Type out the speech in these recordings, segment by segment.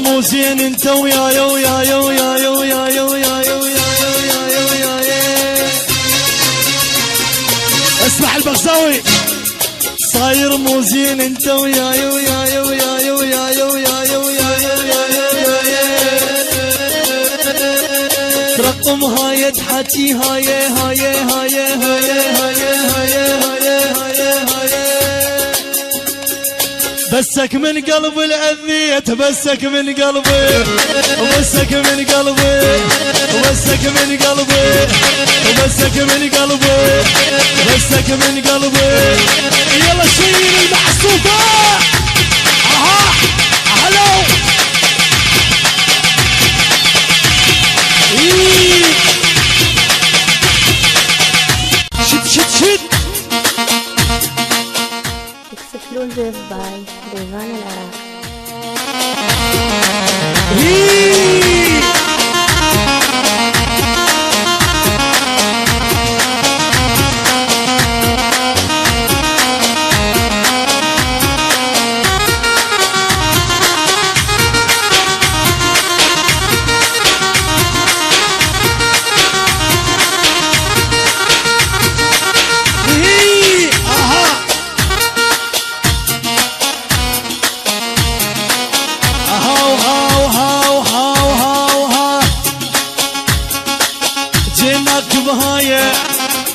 مو زين انت وياي وياي وياي وياي وياي وياي وياي. اسمع البغزاوي. صاير مو زين انت وياي وياي وياي وياي وياي وياي وياي. ترقم هاي تحكي هاي هاي هاي هاي هاي هاي هاي هاي. بسك من قلبي الأذيت بسك من قلبي وبسك من قلبي وبسك من قلبي وبسك من قلبي وبسك من قلبي. يلا شيل المحسوبة. اها هلو. شد شد شد. Exclusive by Devan Al-Araq.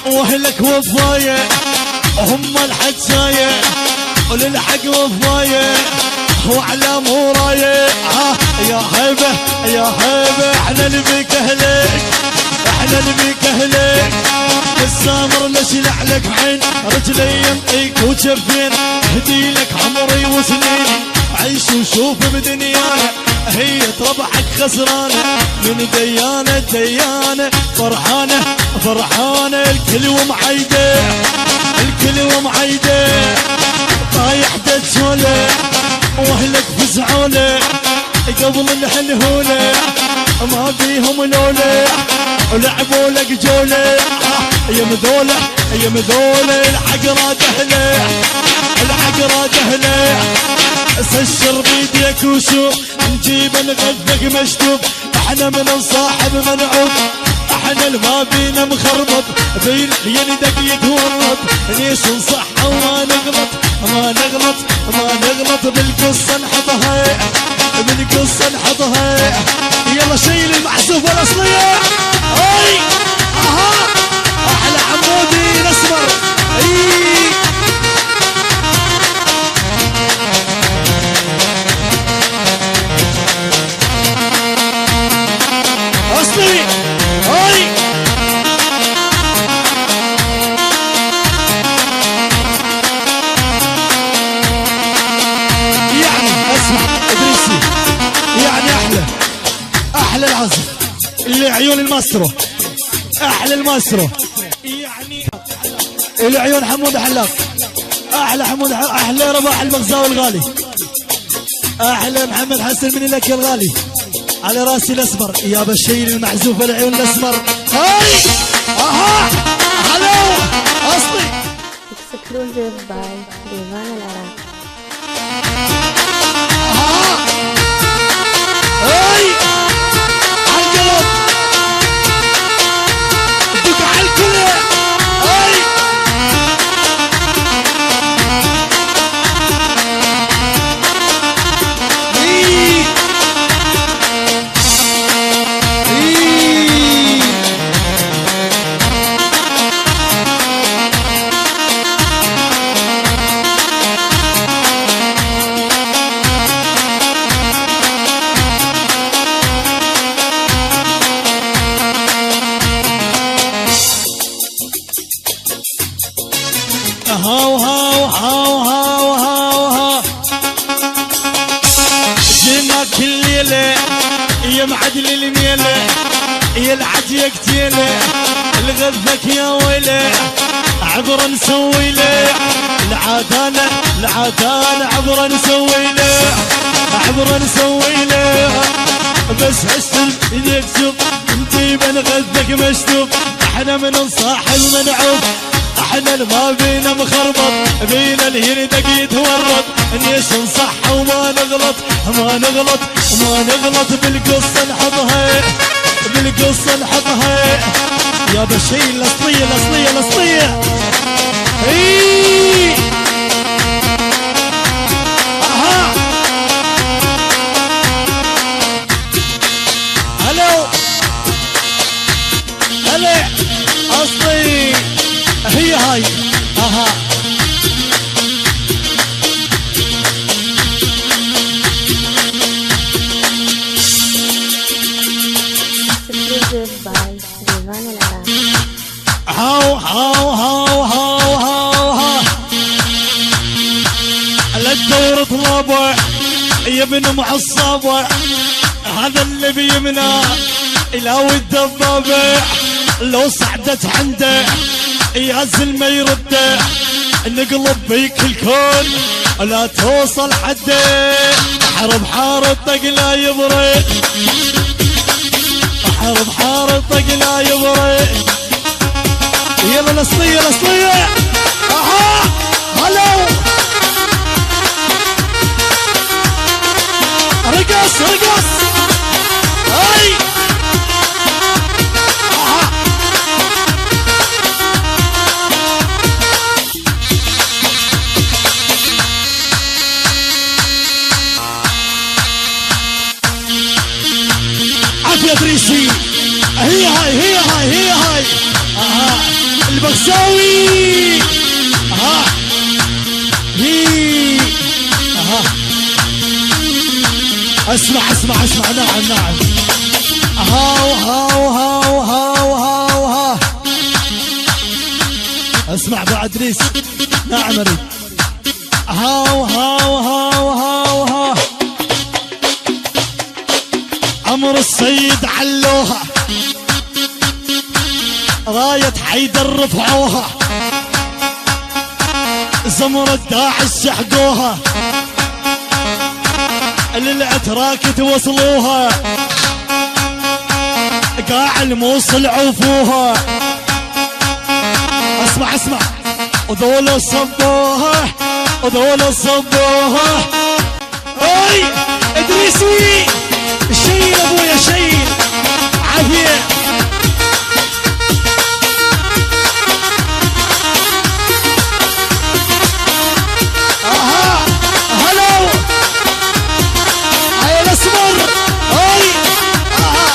واهلك وفاية هم الحجاية وللحق وفاية وعلى موراية. يا هيبة يا هيبة احنا نبيك اهلك احنا نبيك اهلك. السامر لشلع لك عين رجلي ينطيك وجفين هديلك عمري وسنيني عيش وشوف بدنيانا. هي ربحك خسرانة من ديانة ديانة فرحانة فرحانة. الكل ومعيدة الكل ومعيدة. طايح دجولة واهلك فزعولة قبل الهلهولة ما بيهم لولة ولعبوا لك جولة. يا مذولة يا مذولة الحق راد اهله الحق راد اهله. سشر بيديك وشوف نجيب نغذك مشتوب. احنا من نصاحب منعوب احنا الما بينا مخربط بين يدك يتورط. ليش نصح وما نغلط ما نغلط ما نغلط. بالقصة نحطها بالقصة نحطها. يلا شيل المحذوف الاصلية. اي اها احلى عمودي الاسمر. اصلي هاي. يعني اسمع ادريسي يعني احلى العزف اللي عيون الماسترو احلى الماسترو يعني اللي عيون حمود حلاق احلى حمود احلى رباح البغزاوي الغالي احلى محمد حسن من لك الغالي على راسي الاسمر يا بشير المعزوف العيون الاسمر. هاي اها هلو اصلي. Exclusive by Devan Al-Araq. هاي عالقلب دق عالكل. هاي هاو هاو هاو هاو هاو هاو. جينا كل ليلة يا معدل الميلة يا العجية كتيلة الغذك يا ويلة عبر نسوي له العادانة العادانة عبر نسوي له عبر نسوي له. بس هالسلم ايديك شوف نجيب نغذك مشتوب. احنا من نصاحب منعوب احنا ما بينا مخربط بينا الهردق يتورط. ليش نصح وما نغلط نغلط ما نغلط ما نغلط بالقصة نحطها بالقصة نحطها يا بشي الأصلية الأصلية الأصلية اي اها هلو هلا اصلي هي هاي اها Exclusive by Divan Al Arab. هاو هاو هاو هاو هاو ها لا تدور طلابه يا ابن معصابه هذا اللي بيمنع لو الدبابه لو صعدت عنده يا زلمه يرده نقلب بيك الكون لا توصل حده حرب حارتك لا يبرد حرب حارتك لا يبرد يلا الأصلية الأصلية اها هلو رقص رقص هاي اها عافية ادريسي هي هاي هي هاي هي هاي اها البغساوي اها هي اها اسمع اسمع اسمع نعم نعم هاو هاو هاو هاو هاو ها اسمع بعد ريس نعم اريد هاو هاو هاو هاو ها عمر السيد علوها راية حيدر رفعوها زمرة داعش سحقوها للأتراك توصلوها قاع الموصل عوفوها اسمع اسمع وذولا صبوها وذولا صبوها هاي ادريسي شيل ابويا شيل عافية اها هلو هاي الاسمر هاي اها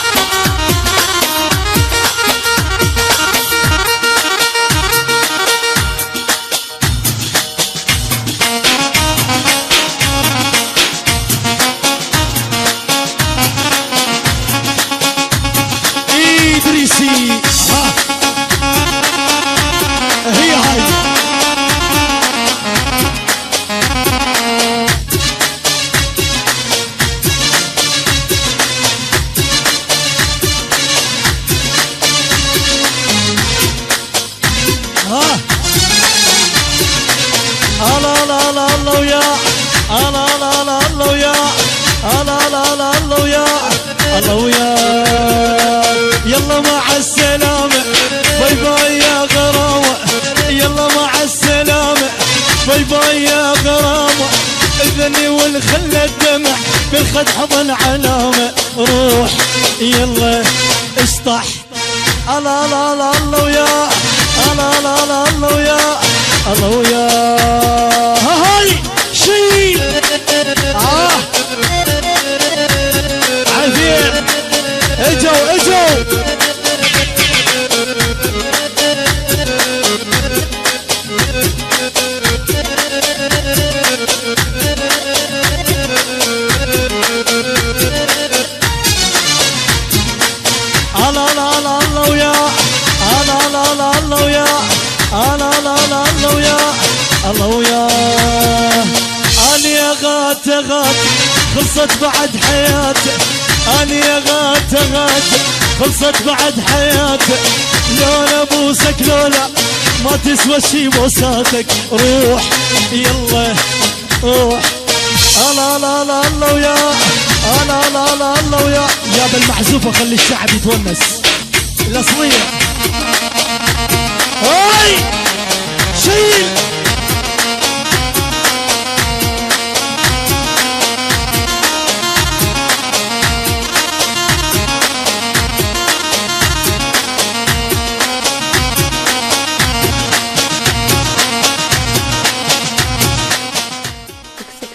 ادريسي ها هي هاي ها لا لا لا الله ويا لا لا لا الله ويا لا لا لا الله ويا الله ويا يلا مع السلامة باي باي يا غرامة يلا مع السلامة باي باي يا غرامة اذني والخل الدمع بالخد حضن علامة روح يلا اشطح لا لا لا الله ويا لا لا لا الله ويا الله ويا هاي شيل عافية اجوا اجوا لا لا لا الله ويا لا لا لا الله ويا لا لا لا الله ويا الله ويا اني غات غات خلصت بعد حياتي اني غات غات خلصت بعد حياتي لولا بوسك لولا ما تسوى شي بوساتك روح يلا روح لا لا لا الله ويا لا لا لا الله ويا يا بالمحذوفة خلي الشعب يتونس الأصلية هاي شيل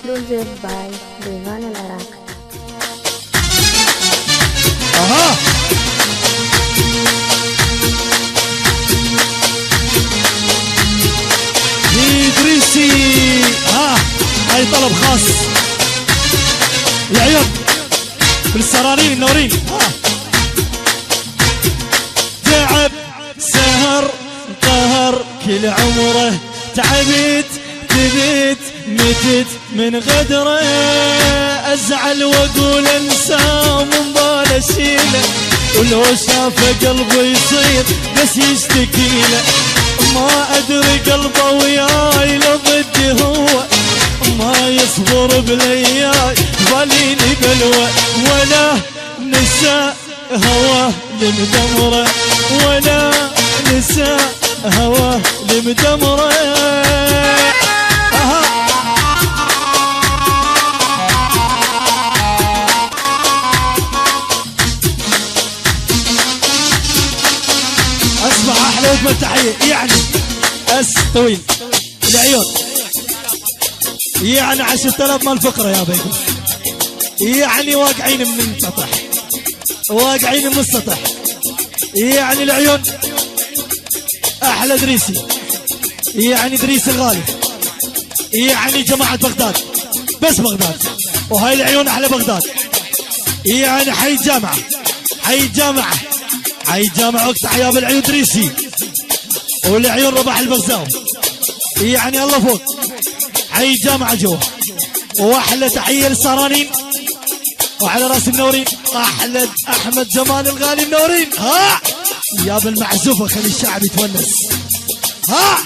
Exclusive by Revan Al-Iraqi. اها إدريسي. ها هاي طلب خاص العيون بالسرارين النورين. ها تعب سهر قهر كل عمره تعبت تبت متت من غدره ازعل واقول انساه من باله اشيله ولو شافه قلبه يصير بس يشتكيله ما ادري قلبه وياي لو ضدي هو ما يصبر بلياي ظليني بلوى ولا نسى هواه لمدمره ولا نسى هواه لمدمره. اسمع احلى وجبه تحيه يعني طويل العيون يعني 10,000 مال فقره يا بيكم يعني واقعين من السطح واقعين من السطح يعني العيون احلى دريسي يعني دريسي الغالي يعني جماعه بغداد بس بغداد وهاي العيون احلى بغداد يعني حي الجامعه حي الجامعه حي الجامعه وقت حياه بالعيون دريسي والعيون رباح البغزاوي يعني الله فوق حي الجامعه جوا واحلى تحيه للسهرانين وعلى راس النورين احلى احمد جمال الغالي النورين. ها يا بالمعزوفه خلي الشعب يتونس. ها